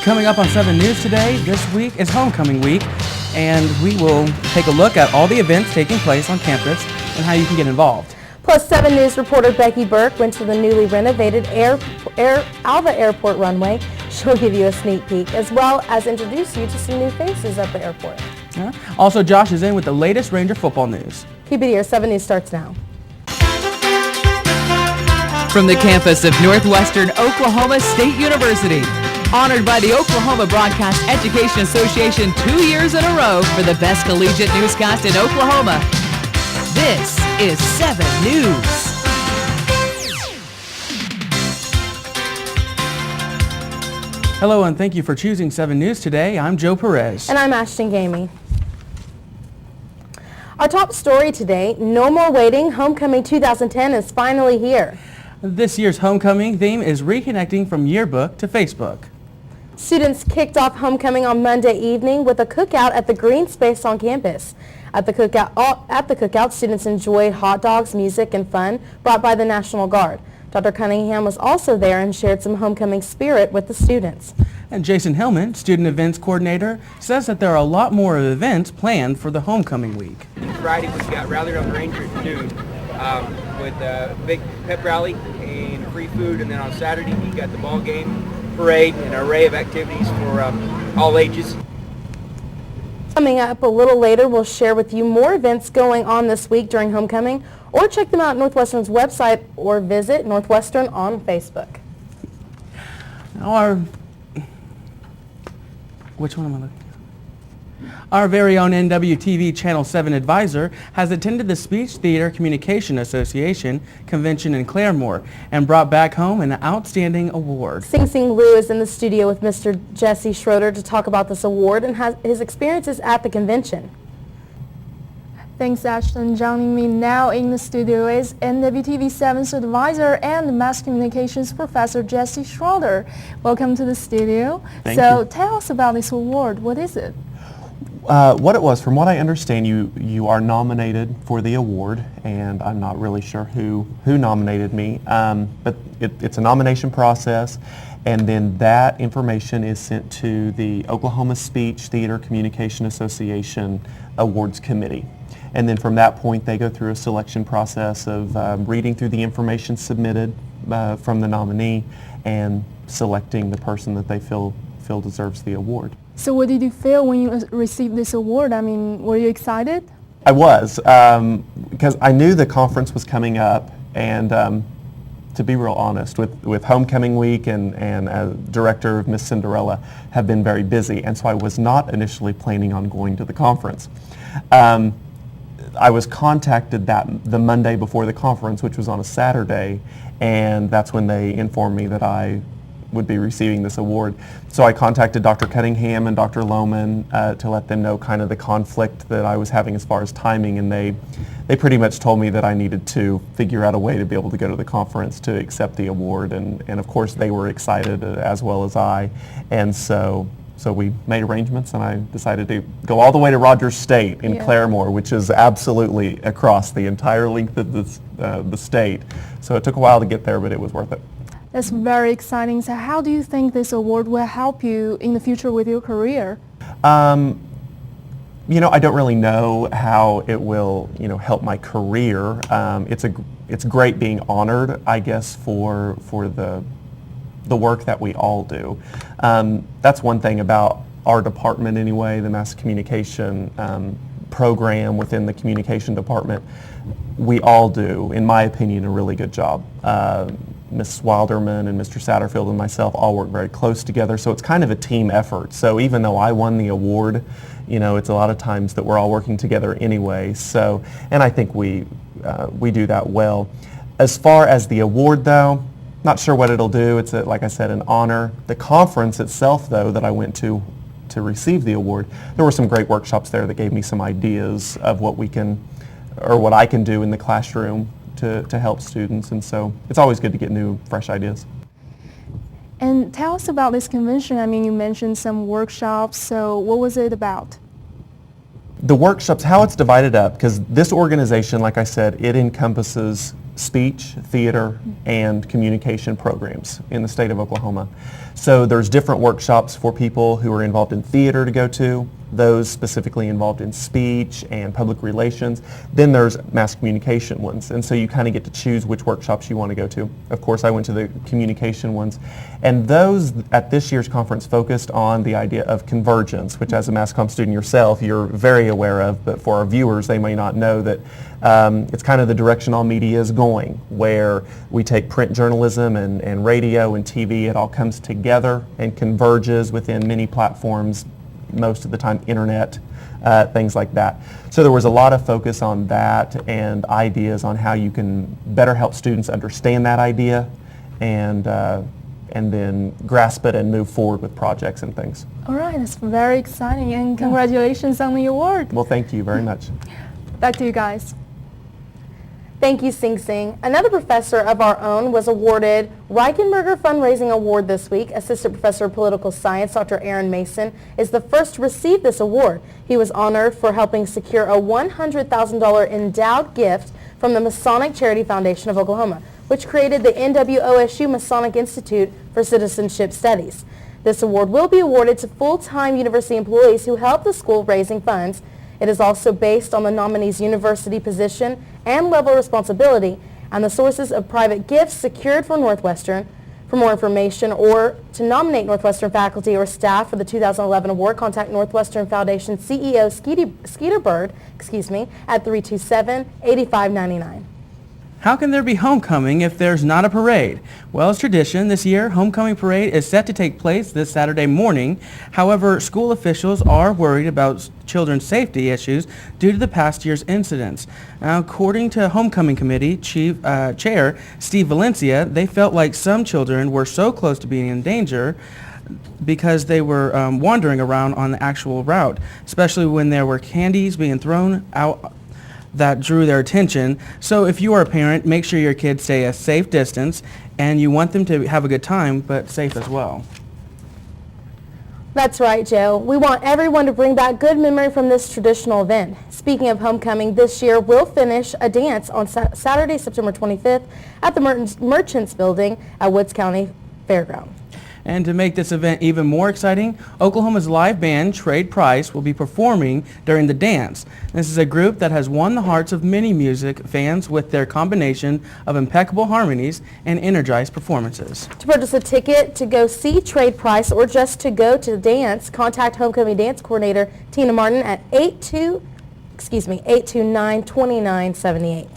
Coming up on 7 News today, this week is homecoming week, and we will take a look at all the events taking place on campus and how you can get involved. Plus, 7 News reporter Becky Burke went to the newly renovated Alva Airport runway. She'll give you a sneak peek, as well as introduce you to some new faces at the airport. Also, Josh is in with the latest Ranger football news. Keep it here. 7 News starts now. From the campus of Northwestern Oklahoma State University, honored by the Oklahoma Broadcast Education Association 2 years in a row for the best collegiate newscast in Oklahoma, this is 7 News. Hello and thank you for choosing 7 News today. I'm Joe Perez. And I'm Ashton Gamey. Our top story today, no more waiting, Homecoming 2010 is finally here. This year's homecoming theme is reconnecting from yearbook to Facebook. Students kicked off homecoming on Monday evening with a cookout at the green space on campus. At the cookout, students enjoyed hot dogs, music, and fun brought by the National Guard. Dr. Cunningham was also there and shared some homecoming spirit with the students. And Jason Hillman, student events coordinator, says that there are a lot more events planned for the homecoming week. Friday we got rallied on the Ranger at noon with a big pep rally and free food, and then on Saturday you got the ball game, parade, and an array of activities for all ages. Coming up a little later, we'll share with you more events going on this week during homecoming, or check them out at Northwestern's website or visit Northwestern on Facebook. Which one am I looking at? Our very own NWTV Channel 7 advisor has attended the Speech Theater Communication Association convention in Claremore and brought back home an outstanding award. Sing Sing Lou is in the studio with Mr. Jesse Schroeder to talk about this award and his experiences at the convention. Thanks, Ashton. Joining me now in the studio is NWTV7's advisor and mass communications professor Jesse Schroeder. Welcome to the studio. Thank you. Tell us about this award. What is it? What it was, from what I understand, you are nominated for the award, and I'm not really sure who nominated me, but it's a nomination process, and then that information is sent to the Oklahoma Speech Theater Communication Association Awards Committee. And then from that point, they go through a selection process of reading through the information submitted from the nominee and selecting the person that they feel deserves the award. So what did you feel when you received this award? I mean, were you excited? I was, because I knew the conference was coming up, and to be real honest, with homecoming week and as director of Miss Cinderella have been very busy, and so I was not initially planning on going to the conference. I was contacted the Monday before the conference, which was on a Saturday, and that's when they informed me that I would be receiving this award. So I contacted Dr. Cunningham and Dr. Lohman to let them know kind of the conflict that I was having as far as timing, and they pretty much told me that I needed to figure out a way to be able to go to the conference to accept the award, and of course they were excited as well as I, and so we made arrangements, and I decided to go all the way to Rogers State in Claremore, which is absolutely across the entire length of the state. So it took a while to get there, but it was worth it. That's very exciting. So how do you think this award will help you in the future with your career? I don't really know how it will, help my career. It's great being honored, I guess, for the work that we all do. That's one thing about our department anyway, the mass communication program within the communication department. We all do, in my opinion, a really good job. Ms. Wilderman and Mr. Satterfield and myself all work very close together, so it's kind of a team effort. So even though I won the award, it's a lot of times that we're all working together anyway. So, and I think we do that well. As far as the award, though, not sure what it'll do. It's, like I said, an honor. The conference itself, though, that I went to receive the award, there were some great workshops there that gave me some ideas of what I can do in the classroom to help students, and so it's always good to get new, fresh ideas. And tell us about this convention. I mean, you mentioned some workshops, so what was it about? The workshops, how it's divided up, because this organization, like I said, it encompasses speech, theater, and communication programs in the state of Oklahoma. So there's different workshops for people who are involved in theater to go to, those specifically involved in speech and public relations. Then there's mass communication ones, and so you kind of get to choose which workshops you want to go to. Of course, I went to the communication ones, and those at this year's conference focused on the idea of convergence, which as a mass comm student yourself, you're very aware of, but for our viewers, they may not know that it's kind of the direction all media is going, where we take print journalism and radio and TV, it all comes together and converges within many platforms, most of the time internet, things like that. So there was a lot of focus on that and ideas on how you can better help students understand that idea and then grasp it and move forward with projects and things. All right, that's very exciting, and congratulations on the award. Well, thank you very much. Back to you guys. Thank you, Sing Sing. Another professor of our own was awarded Reichenberger Fundraising Award this week. Assistant Professor of Political Science, Dr. Aaron Mason, is the first to receive this award. He was honored for helping secure a $100,000 endowed gift from the Masonic Charity Foundation of Oklahoma, which created the NWOSU Masonic Institute for Citizenship Studies. This award will be awarded to full-time university employees who help the school raising funds. It is also based on the nominee's university position and level of responsibility and the sources of private gifts secured for Northwestern. For more information or to nominate Northwestern faculty or staff for the 2011 award, contact Northwestern Foundation CEO Skeeter Bird, at 327-8599. How can there be homecoming if there's not a parade? Well, it's tradition. This year, homecoming parade is set to take place this Saturday morning. However, school officials are worried about children's safety issues due to the past year's incidents. Now, according to homecoming committee chair Steve Valencia, they felt like some children were so close to being in danger because they were wandering around on the actual route, especially when there were candies being thrown out that drew their attention. So if you are a parent, make sure your kids stay a safe distance and you want them to have a good time, but safe as well. That's right, Joe. We want everyone to bring back good memory from this traditional event. Speaking of homecoming, this year we'll finish a dance on Saturday, September 25th at the Merchants Building at Woods County Fairground. And to make this event even more exciting, Oklahoma's live band, Trade Price, will be performing during the dance. This is a group that has won the hearts of many music fans with their combination of impeccable harmonies and energized performances. To purchase a ticket to go see Trade Price or just to go to the dance, contact Homecoming Dance Coordinator Tina Martin at 829-2978.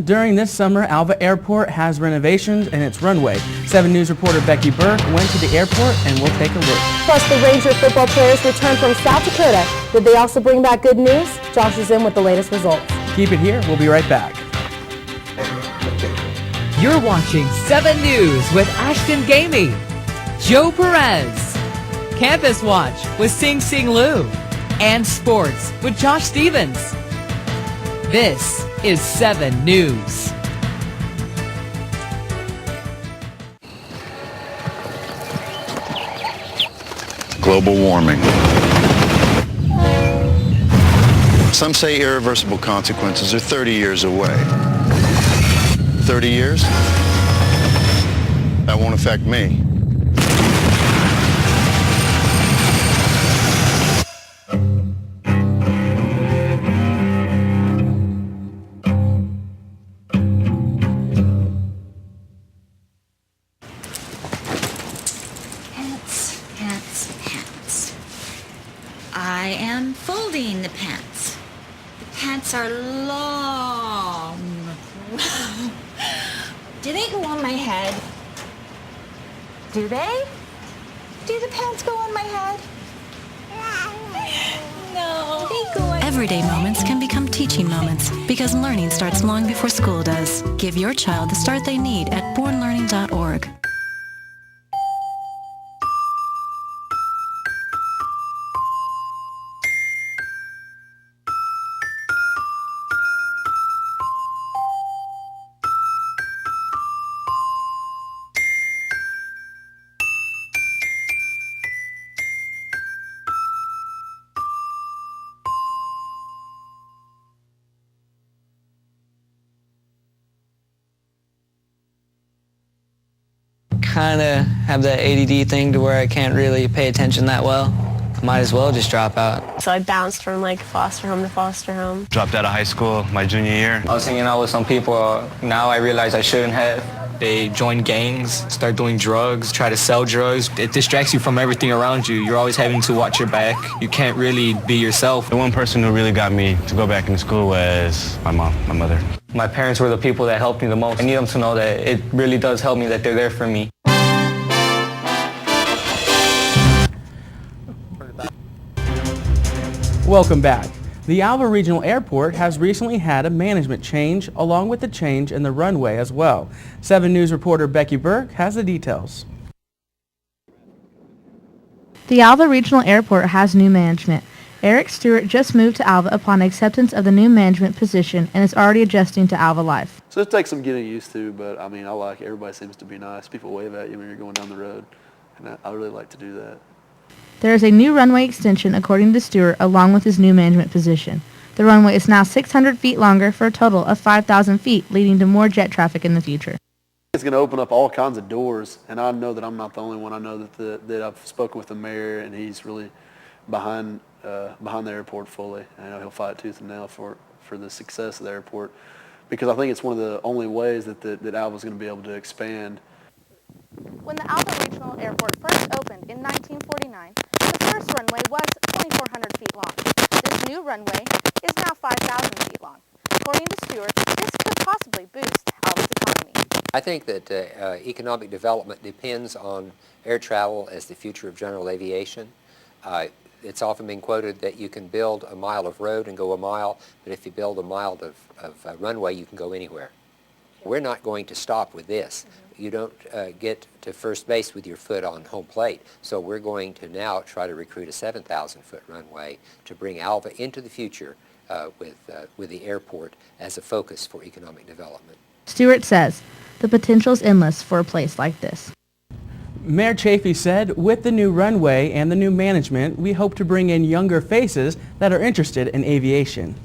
During this summer, Alva Airport has renovations in its runway. 7 News reporter Becky Burke went to the airport and we'll take a look. Plus, the Ranger football players returned from South Dakota. Did they also bring back good news? Josh is in with the latest results. Keep it here. We'll be right back. You're watching 7 News with Ashton Gamey, Joe Perez, Campus Watch with Sing Sing Lou, and Sports with Josh Stevens. This is 7 News. Global warming. Some say irreversible consequences are 30 years away. 30 years? That won't affect me. I am folding the pants. The pants are long. Do they go on my head? Do they? Do the pants go on my head? No. They go on Everyday moments can become teaching moments because learning starts long before school does. Give your child the start they need at bornlearning.org. kind of have that ADD thing to where I can't really pay attention that well. I might as well just drop out. So I bounced from like foster home to foster home. Dropped out of high school my junior year. I was hanging out with some people now I realize I shouldn't have. They join gangs, start doing drugs, try to sell drugs. It distracts you from everything around you. You're always having to watch your back. You can't really be yourself. The one person who really got me to go back into school was my mom, my mother. My parents were the people that helped me the most. I need them to know that it really does help me, that they're there for me. Welcome back. The Alva Regional Airport has recently had a management change, along with the change in the runway as well. 7 News reporter Becky Burke has the details. The Alva Regional Airport has new management. Eric Stewart just moved to Alva upon acceptance of the new management position and is already adjusting to Alva life. So it takes some getting used to, but I mean, I like it. Everybody seems to be nice. People wave at you when you're going down the road, and I really like to do that. There is a new runway extension according to Stewart along with his new management position. The runway is now 600 feet longer for a total of 5,000 feet, leading to more jet traffic in the future. It's going to open up all kinds of doors, and I know that I'm not the only one. I know that I've spoken with the mayor, and he's really behind the airport fully. I know he'll fight tooth and nail for the success of the airport, because I think it's one of the only ways that Alva's going to be able to expand. When the Alva Regional Airport first opened in 1949, the first runway was 2,400 feet long. This new runway is now 5,000 feet long. According to Stewart, this could possibly boost Alva's economy. I think that economic development depends on air travel as the future of general aviation. It's often been quoted that you can build a mile of road and go a mile, but if you build a mile of runway, you can go anywhere. We're not going to stop with this. You don't get to first base with your foot on home plate. So we're going to now try to recruit a 7,000-foot runway to bring Alva into the future with the airport as a focus for economic development. Stewart says the potential is endless for a place like this. Mayor Chafee said, with the new runway and the new management, we hope to bring in younger faces that are interested in aviation.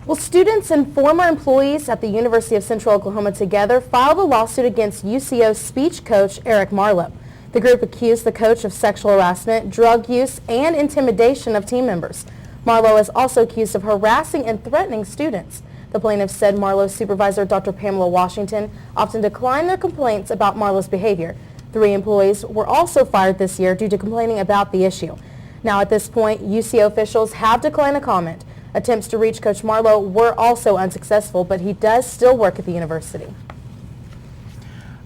Well, students and former employees at the University of Central Oklahoma together filed a lawsuit against UCO speech coach Eric Marlowe. The group accused the coach of sexual harassment, drug use, and intimidation of team members. Marlowe is also accused of harassing and threatening students. The plaintiffs said Marlowe's supervisor, Dr. Pamela Washington, often declined their complaints about Marlowe's behavior. 3 employees were also fired this year due to complaining about the issue. Now at this point, UCO officials have declined a comment. Attempts to reach Coach Marlowe were also unsuccessful, but he does still work at the university.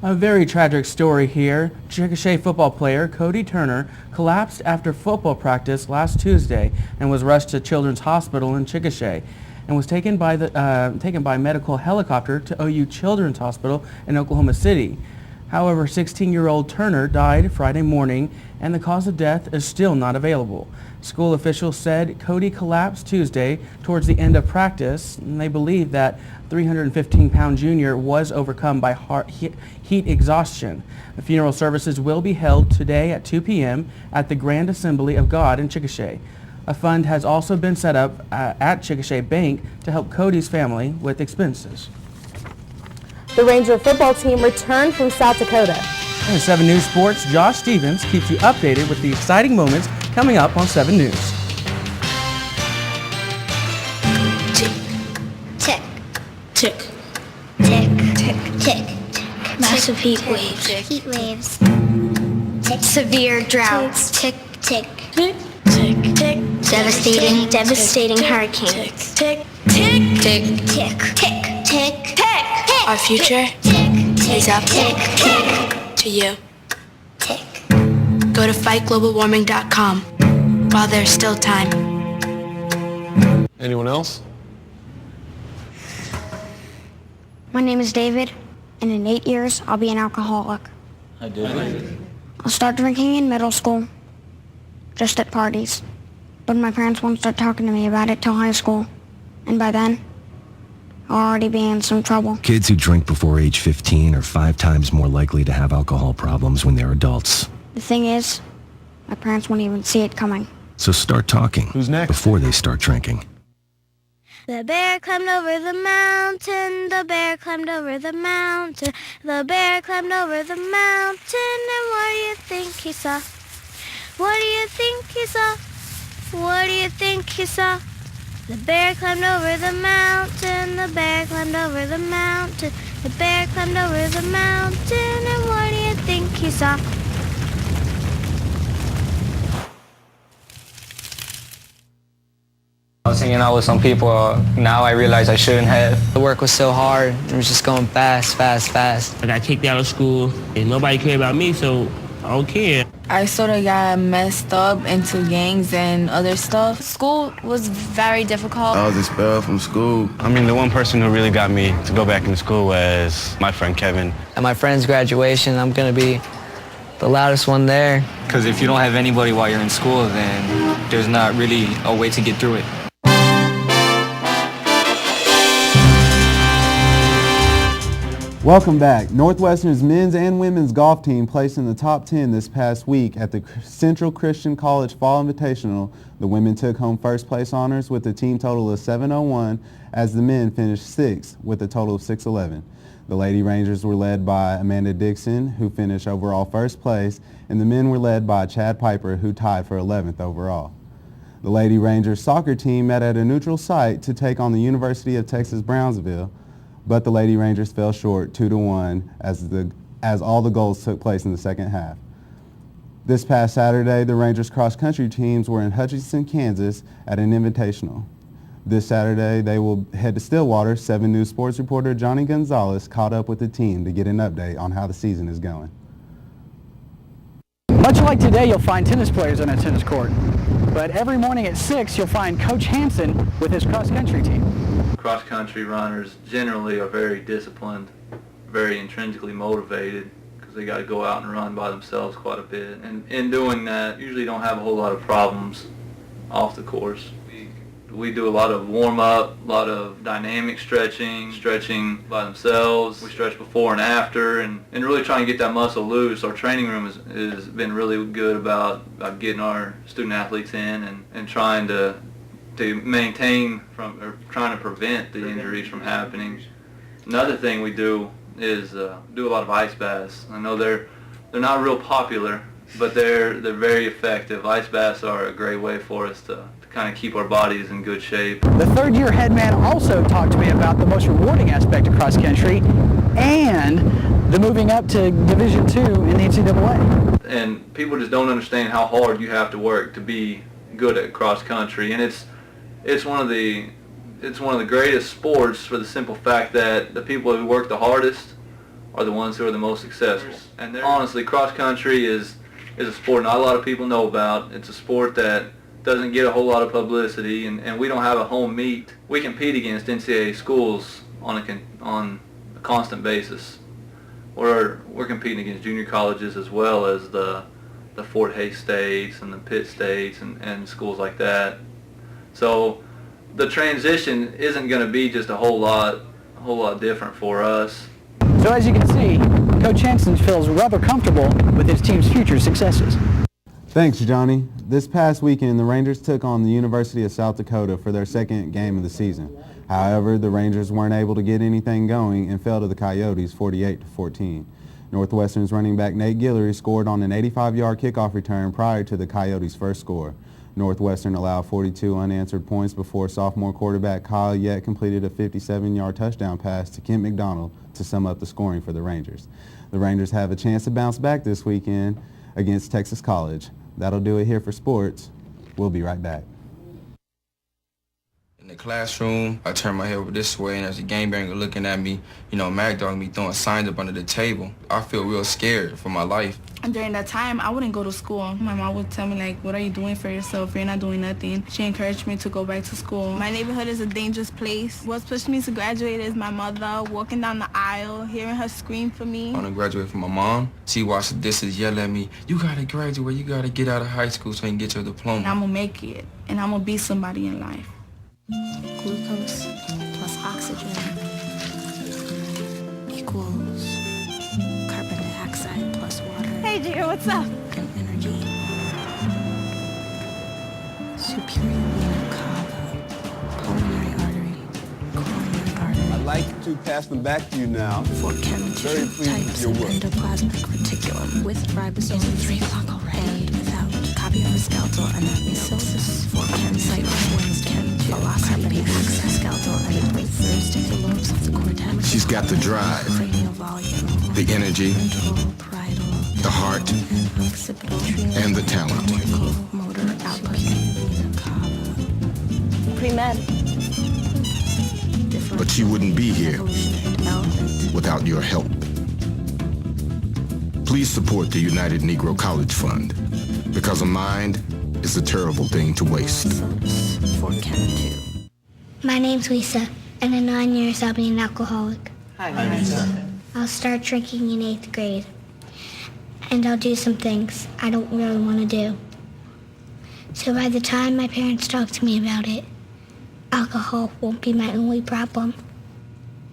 A very tragic story here. Chickasha football player Cody Turner collapsed after football practice last Tuesday and was rushed to Children's Hospital in Chickasha and was taken by medical helicopter to OU Children's Hospital in Oklahoma City. However, 16-year-old Turner died Friday morning, and the cause of death is still not available. School officials said Cody collapsed Tuesday towards the end of practice, and they believe that 315-pound junior was overcome by heat exhaustion. The funeral services will be held today at 2 p.m. at the Grand Assembly of God in Chickasha. A fund has also been set up at Chickasha Bank to help Cody's family with expenses. The Ranger football team returned from South Dakota. In 7 News Sports, Josh Stevens keeps you updated with the exciting moments coming up on 7 News. Tick, tick, tick, tick, tick, tick. Massive heat waves. Heat waves. Tick. Severe droughts. Tick, tick, tick, tick, tick. Devastating hurricanes. Tick, tick, tick, tick, tick, tick, tick. Our future is up to you. Go to fightglobalwarming.com while there's still time. Anyone else? My name is David, and in 8 years, I'll be an alcoholic. Hi, David. I'll start drinking in middle school, just at parties. But my parents won't start talking to me about it till high school. And by then, I'll already be in some trouble. Kids who drink before age 15 are 5 times more likely to have alcohol problems when they're adults. The thing is, my parents won't even see it coming. So start talking. Who's next? Before they start drinking. The bear climbed over the mountain, the bear climbed over the mountain, the bear climbed over the mountain, and what do you think he saw? What do you think he saw? What do you think he saw? The bear climbed over the mountain, the bear climbed over the mountain, the bear climbed over the mountain, and what do you think he saw? I was hanging out with some people. Now I realize I shouldn't have. The work was so hard. It was just going fast. I got kicked out of school, and nobody cared about me, so I don't care. I sort of got messed up into gangs and other stuff. School was very difficult. I was expelled from school. I mean, the one person who really got me to go back into school was my friend Kevin. At my friend's graduation, I'm going to be the loudest one there. Because if you don't have anybody while you're in school, then there's not really a way to get through it. Welcome back. Northwestern's men's and women's golf team placed in the top 10 this past week at the Central Christian College Fall Invitational. The women took home first place honors with a team total of 701, as the men finished sixth with a total of 611. The Lady Rangers were led by Amanda Dixon, who finished overall first place, and the men were led by Chad Piper, who tied for 11th overall. The Lady Rangers soccer team met at a neutral site to take on the University of Texas Brownsville, but the Lady Rangers fell short 2-1 as all the goals took place in the second half. This past Saturday, the Rangers cross-country teams were in Hutchinson, Kansas at an invitational. This Saturday, they will head to Stillwater. 7 News sports reporter Johnny Gonzalez caught up with the team to get an update on how the season is going. Much like today, you'll find tennis players on a tennis court. But every morning at 6, you'll find Coach Hansen with his cross-country team. Cross-country runners generally are very disciplined, very intrinsically motivated, because they got to go out and run by themselves quite a bit. And in doing that, usually don't have a whole lot of problems off the course. We do a lot of warm-up, a lot of dynamic stretching by themselves. We stretch before and after, and really trying to get that muscle loose. Our training room has been really good about getting our student athletes in and trying to maintain trying to prevent the injuries from happening. Another thing we do is do a lot of ice baths. I know they're not real popular, but they're very effective. Ice baths are a great way for us to kind of keep our bodies in good shape. The third-year head man also talked to me about the most rewarding aspect of cross country and the moving up to Division II in the NCAA. And people just don't understand how hard you have to work to be good at cross country, and it's one of the greatest sports for the simple fact that the people who work the hardest are the ones who are the most successful. And honestly, cross country is a sport not a lot of people know about. It's a sport that doesn't get a whole lot of publicity, and we don't have a home meet. We compete against NCAA schools on a constant basis. We're competing against junior colleges as well as the Fort Hays States and the Pitt States and schools like that. So the transition isn't going to be just a whole lot different for us. So as you can see, Coach Hansen feels rather comfortable with his team's future successes. Thanks, Johnny. This past weekend, the Rangers took on the University of South Dakota for their second game of the season. However, the Rangers weren't able to get anything going and fell to the Coyotes 48-14. Northwestern's running back Nate Guillory scored on an 85-yard kickoff return prior to the Coyotes' first score. Northwestern allowed 42 unanswered points before sophomore quarterback Kyle Yett completed a 57-yard touchdown pass to Kent McDonald to sum up the scoring for the Rangers. The Rangers have a chance to bounce back this weekend against Texas College. That'll do it here for sports. We'll be right back. In the classroom, I turn my head over this way, and as the game banger looking at me, Mad Dog me throwing signs up under the table. I feel real scared for my life. And during that time, I wouldn't go to school. My mom would tell me, like, what are you doing for yourself? You're not doing nothing. She encouraged me to go back to school. My neighborhood is a dangerous place. What's pushed me to graduate is my mother walking down the aisle, hearing her scream for me. I want to graduate from my mom. She watched the distance yell at me, you got to graduate, you got to get out of high school so you can get your diploma. And I'm going to make it, and I'm going to be somebody in life. Glucose plus oxygen equals carbon dioxide plus water. Hey, dear, what's up? And energy. Superior vena cava, pulmonary artery, like to pass them back to you now. For chem tissue types of endoplasmic reticulum with ribosome 3 o'clock already and without copy of the skeletal anatomy syllabus for chem cyclones chem velocity access skeletal anatomy first in the lobes of the cortex. She's got the drive, Cranial volume, the energy, the heart, and the talent. motor output. Pre-med. But she wouldn't be here without your help. Please support the United Negro College Fund, because a mind is a terrible thing to waste. My name's Lisa, and in 9 years I'll be an alcoholic. Hi, Lisa. I'll start drinking in 8th grade, and I'll do some things I don't really want to do. So by the time my parents talk to me about it, alcohol won't be my only problem.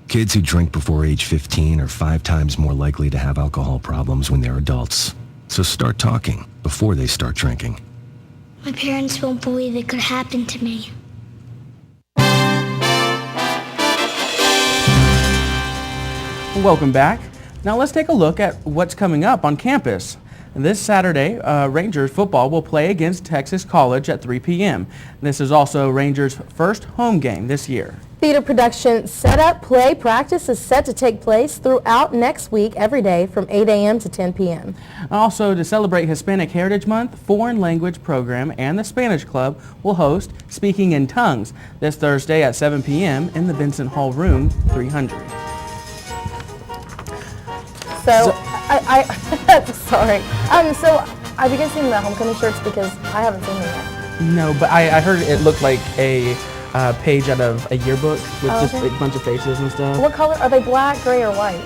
Kids who drink before age 15 are 5 times more likely to have alcohol problems when they're adults. So start talking before they start drinking. My parents won't believe it could happen to me. Welcome back. Now let's take a look at what's coming up on campus. This Saturday, Rangers football will play against Texas College at 3 p.m. This is also Rangers' first home game this year. Theater production setup play practice is set to take place throughout next week every day from 8 a.m. to 10 p.m. Also, to celebrate Hispanic Heritage Month, Foreign Language Program and the Spanish Club will host Speaking in Tongues this Thursday at 7 p.m. in the Vincent Hall Room 300. So sorry. So have you guys seen the homecoming shirts? Because I haven't seen them yet. No, but I heard it looked like a page out of a yearbook with just a bunch of faces and stuff. What color? Are they black, gray, or white?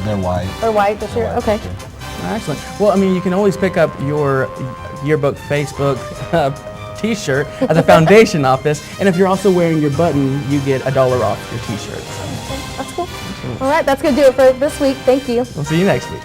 They're white. They're white this year? Okay. Excellent. Well, I mean, you can always pick up your yearbook Facebook t-shirt at the foundation office, and if you're also wearing your button, you get $1 off your t-shirt. That's cool. All right, that's going to do it for this week. Thank you. We'll see you next week.